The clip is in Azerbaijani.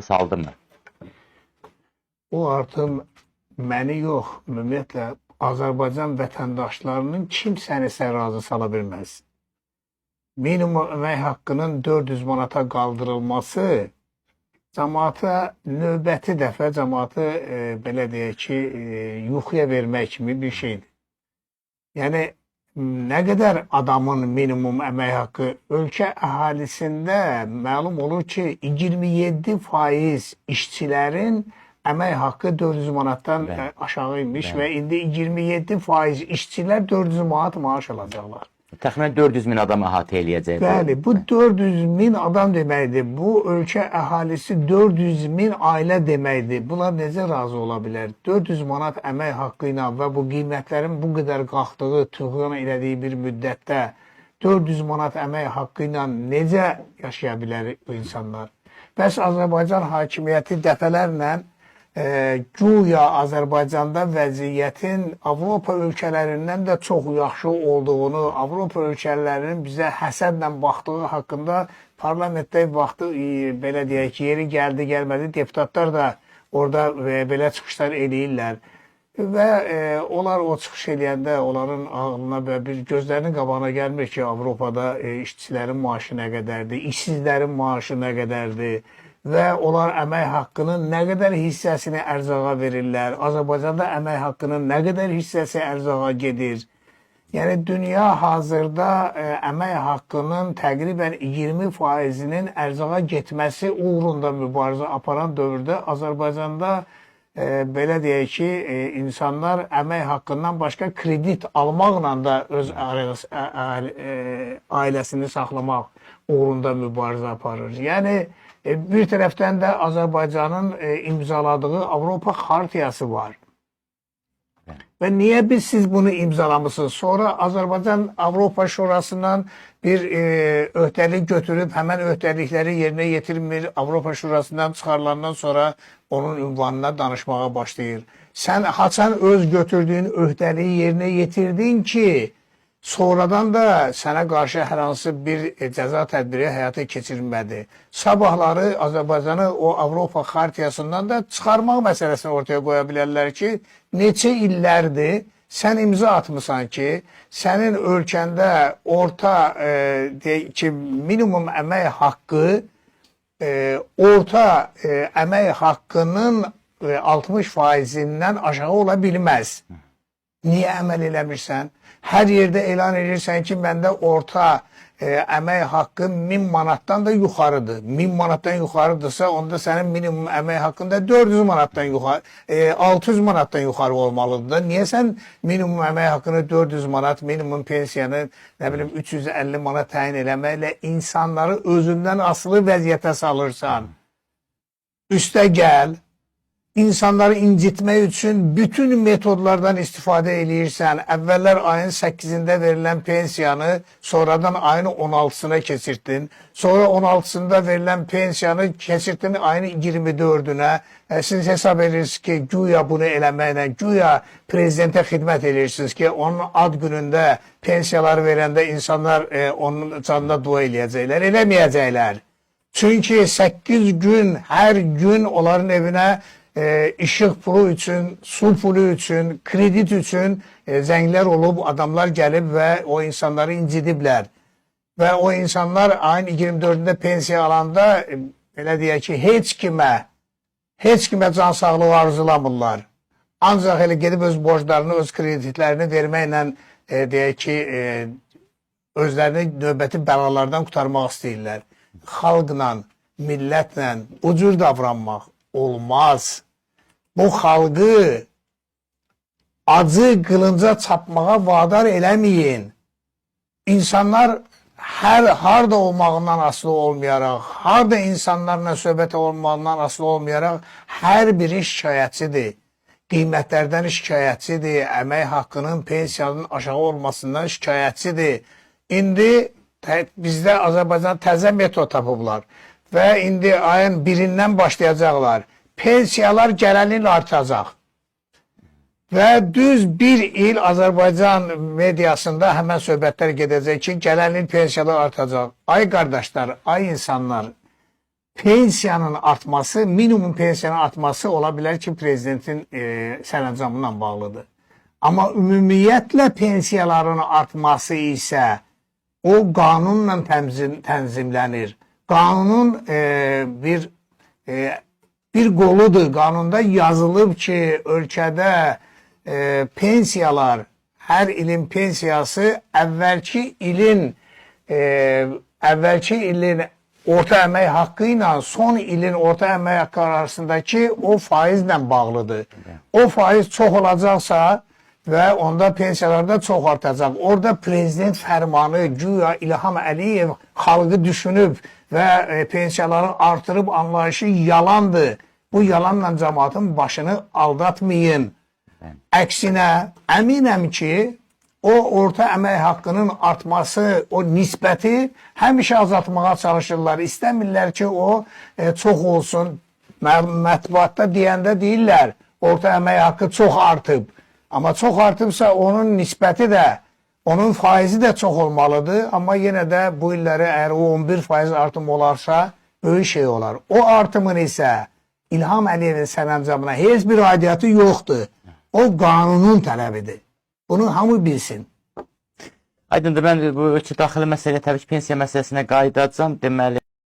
saldı mı? O artıq məni yox, ümumiyyətlə Azərbaycan vətəndaşlarının kimsənisə razı sala bilməz. Minimum əmək haqqının 400 manata qaldırılması cəmaata növbəti dəfə cəmaatı belə deyək ki, yuxuya vermək kimi bir şeydir. Yəni nə qədər adamın minimum əmək haqqı ölkə əhalisində məlum olur ki, 27% işçilərin əmək haqqı 400 manatdan aşağı imiş və indi 27% işçilər 400 manat maaş alacaqlar. Təxminən 400 min adam əhatə eləyəcək. Bəli, bu 400 min adam deməkdir. Bu ölkə əhalisi 400 min ailə deməkdir. Bunlar necə razı ola bilər? 400 manat əmək haqqı ilə və bu qiymətlərin bu qədər qalxdığı, tüğyan elədiyi bir müddətdə 400 manat əmək haqqı ilə necə yaşaya bilər bu insanlar? Bəs Azərbaycan hakimiyyəti dəfələrlə güya Azərbaycanda vəziyyətin Avropa ölkələrindən də çox yaxşı olduğunu, Avropa ölkələrinin bizə həsədlə baxdığı haqqında parlamentdə vaxtı belə deyək ki, yeri gəldi, gəlmədi, deputatlar da orada belə çıxışlar eləyirlər. Və onlar o çıxış eləyəndə onların ağlına bir gözlərinin qabağına gəlmir ki, Avropada işçilərin maaşı nə qədərdir, işsizlərin maaşı nə qədərdir. Və onlar əmək haqqının nə qədər hissəsini ərzağa verirlər. Azərbaycanda əmək haqqının nə qədər hissəsi ərzağa gedir. Yəni, dünya hazırda əmək haqqının təqribən 20%-nin ərzağa getməsi uğrunda mübarizə aparan dövrdə Azərbaycanda belə deyək ki, insanlar əmək haqqından başqa kredit almaqla da öz ailəsini saxlamaq uğrunda mübarizə aparır. Yəni, bir tərəfdən də Azərbaycanın imzaladığı Avropa Xartiyası var. Və niyə siz bunu imzalamışsınız? Sonra Azərbaycan Avropa Şurasından bir öhdəlik götürüb, həmən öhdəlikləri yerinə yetirmir, Avropa Şurasından çıxarılandan sonra onun ünvanına danışmağa başlayır. Sən haçan öz götürdüyün öhdəliyi yerinə yetirdin ki, sonradan da sənə qarşı hər hansı bir cəza tədbiri həyata keçirilmədi. Sabahları Azərbaycanı o Avropa Xartiyasından da çıxarmaq məsələsini ortaya qoya bilərlər ki, neçə illərdir sən imza atmısan ki, sənin ölkəndə orta deyək ki, minimum əmək haqqı orta əmək haqqının 60%-dən aşağı ola bilməz. Niyə əməl eləmirsən? Hər yerdə elan edirsən ki, məndə orta əmək haqqı 1000 manatdan da yuxarıdır. 1000 manatdan yuxarıdırsa, onda sənin minimum əmək haqqında 400 manatdan yuxarı, 600 manatdan yuxarı olmalıdır. Niyə sən minimum əmək haqqını 400 manat, minimum pensiyanı, nə bilim, 350 manat təyin eləməklə insanları özündən asılı vəziyyətə salırsan? Üstə gəl. İnsanları incitmək üçün bütün metodlardan istifadə eləyirsən. Əvvəllər ayın 8-də verilən pensiyanı sonradan ayın 16-sına keçirtdin. Sonra 16-sında verilən pensiyanı keçirtdin ayın 24-ünə. Siz hesab edirsiniz ki, güya bunu eləməklə, güya prezidentə xidmət edirsiniz ki, onun ad günündə pensiyaları verəndə insanlar onun canına dua eləyəcəklər, eləməyəcəklər. Çünki 8 gün, hər gün onların evinə işıq pulu üçün, su pulu üçün, kredit üçün zənglər olub, adamlar gəlib və o insanları incidiblər. Və o insanlar ayın 24-də pensiya alanda, belə deyək ki, heç kimə can sağlığı arzulamırlar. Ancaq elə gedib öz borclarını, öz kreditlərini verməklə, deyək ki, özlərini növbəti bəlalardan qurtarmaq istəyirlər. Xalqla, millətlə bu cür davranmaq olmaz. Bu xalqı acı qılınca çapmağa vadar eləməyin. İnsanlar harda olmağından asılı olmayaraq, harda insanlarla söhbət olmağından asılı olmayaraq hər biri şikayətçidir. Qiymətlərdən şikayətçidir, əmək haqqının, pensiyanın aşağı olmasından şikayətçidir. İndi bizdə Azərbaycan təzə metod tapıblar və indi ayın 1-dən başlayacaqlar. Pensiyalar gələn il artacaq. Və düz bir il Azərbaycan mediasında həmən söhbətlər gedəcək ki, gələn il pensiyalar artacaq. Ay qardaşlar, ay insanlar, pensiyanın artması, minimum pensiyanın artması ola bilər ki, prezidentin sərəncamla bağlıdır. Amma ümumiyyətlə pensiyaların artması isə o qanunla tənzimlənir. Qanunun bir qoludur. Qanunda yazılıb ki, ölkədə pensiyalar, hər ilin pensiyası əvvəlki ilin orta əmək haqqı ilə son ilin orta əmək haqqı arasındakı o faizlə bağlıdır. O faiz çox olacaqsa və onda pensiyalar da çox artacaq. Orada prezident fərmanı güya İlham Əliyev xalqı düşünüb və pensiyaları artırıb anlayışı yalandır. Bu yalanla cəmaatın başını aldatmayın. Əksinə, əminəm ki, o orta əmək haqqının artması, o nisbəti həmişə azaltmağa çalışırlar. İstəmirlər ki, o çox olsun. Mətbuatda deyəndə deyirlər, orta əmək haqqı çox artıb. Amma çox artıbsa onun nisbəti də, onun faizi də çox olmalıdır. Amma yenə də bu illəri əgər o 11% artım olarsa, böyük şey olar. O artımın isə İlham Əliyevin sərəncamına heç bir aidiyyatı yoxdur. O qanunun tələbidir. Bunu hamı bilsin. Aydındır, mən bu ölkə daxili məsələyə təbii ki, pensiya məsələsinə qayıdacağam. Deməli,